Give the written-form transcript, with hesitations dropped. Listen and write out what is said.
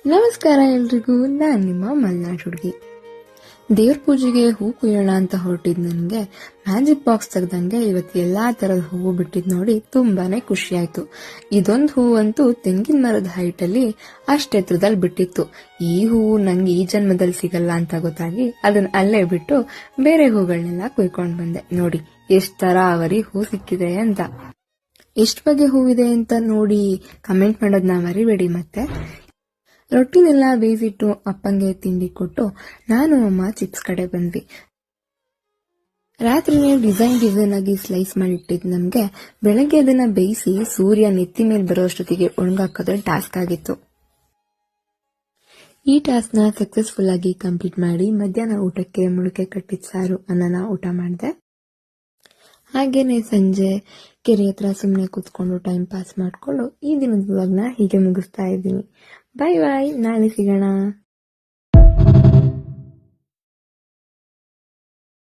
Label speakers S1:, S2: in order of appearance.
S1: ನಮಸ್ಕಾರ ಎಲ್ರಿಗೂ, ನಾನ್ ನಿಮ್ಮ ಮಲ್ನಾಡ್ ಹುಡುಗಿ. ದೇವ್ರ ಪೂಜೆಗೆ ಹೂ ಕುಯ್ಯೋಣ ಅಂತ ಹೊರಟಿದ್ ನನ್ಗೆ ಮ್ಯಾಜಿಕ್ ಬಾಕ್ಸ್ ತೆಗ್ದಂಗೆ ಇವತ್ತು ಎಲ್ಲಾ ತರದ ಹೂವು ಬಿಟ್ಟಿದ್ ನೋಡಿ ತುಂಬಾನೇ ಖುಷಿ ಆಯ್ತು. ಇದೊಂದು ಹೂವಂತೂ ತೆಂಗಿನ ಮರದ ಹೈಟ್ ಅಲ್ಲಿ ಅಷ್ಟೆತ್ರದಲ್ಲಿ ಬಿಟ್ಟಿತ್ತು. ಈ ಹೂವು ನಂಗೆ ಈ ಜನ್ಮದಲ್ಲಿ ಸಿಗಲ್ಲ ಅಂತ ಗೊತ್ತಾಗಿ ಅದನ್ನ ಅಲ್ಲೇ ಬಿಟ್ಟು ಬೇರೆ ಹೂಗಳನ್ನೆಲ್ಲ ಕುಯ್ಕೊಂಡ್ ಬಂದೆ. ನೋಡಿ ಎಷ್ಟ್ ತರಾವರಿ ಹೂ ಸಿಕ್ಕಿದೆ ಅಂತ. ಎಷ್ಟ್ ಬಗೆ ಹೂವಿದೆ ಅಂತ ನೋಡಿ ಕಮೆಂಟ್ ಮಾಡೋದನ್ನ ಮರಿಬೇಡಿ. ಮತ್ತೆ ರೊಟ್ಟಿನೆಲ್ಲ ಬೇಯಿಸಿಟ್ಟು ಅಪ್ಪಂಗೆ ತಿಂಡಿ ಕೊಟ್ಟು ನಾನು ಅಮ್ಮ ಚಿಪ್ಸ್ ಕಡೆ ಬಂದ್ವಿ. ರಾತ್ರಿನೇ ಡಿಸೈನ್ ಆಗಿ ಸ್ಲೈಸ್ ಮಾಡಿಟ್ಟಿದ್ ನಮ್ಗೆ ಬೆಳಗ್ಗೆ ಅದನ್ನ ಬೇಯಿಸಿ ಸೂರ್ಯ ನೆತ್ತಿ ಮೇಲೆ ಬರೋಷ್ಟೊತ್ತಿಗೆ ಒಣಗಾಕೋದ್ರೆ ಟಾಸ್ಕ್ ಆಗಿತ್ತು. ಈ ಟಾಸ್ಕ್ ನ ಸಕ್ಸಸ್ಫುಲ್ ಆಗಿ ಕಂಪ್ಲೀಟ್ ಮಾಡಿ ಮಧ್ಯಾಹ್ನ ಊಟಕ್ಕೆ ಮುಳುಕೆ ಕಟ್ಟಿದ ಸಾರು ಅನ್ನನ ಊಟ ಮಾಡಿದೆ. ಹಾಗೇನೆ ಸಂಜೆ ಕೆರೆ ಹತ್ರ ಸುಮ್ಮನೆ ಕೂತ್ಕೊಂಡು ಟೈಮ್ ಪಾಸ್ ಮಾಡ್ಕೊಂಡು ಈ ದಿನದ ವ್ಲಾಗ್ನ ಹೀಗೆ ಮುಗಿಸ್ತಾ ಇದ್ದೀನಿ. ಬಾಯ್ ಬಾಯ್, ನಾಳೆ ಸಿಗೋಣ.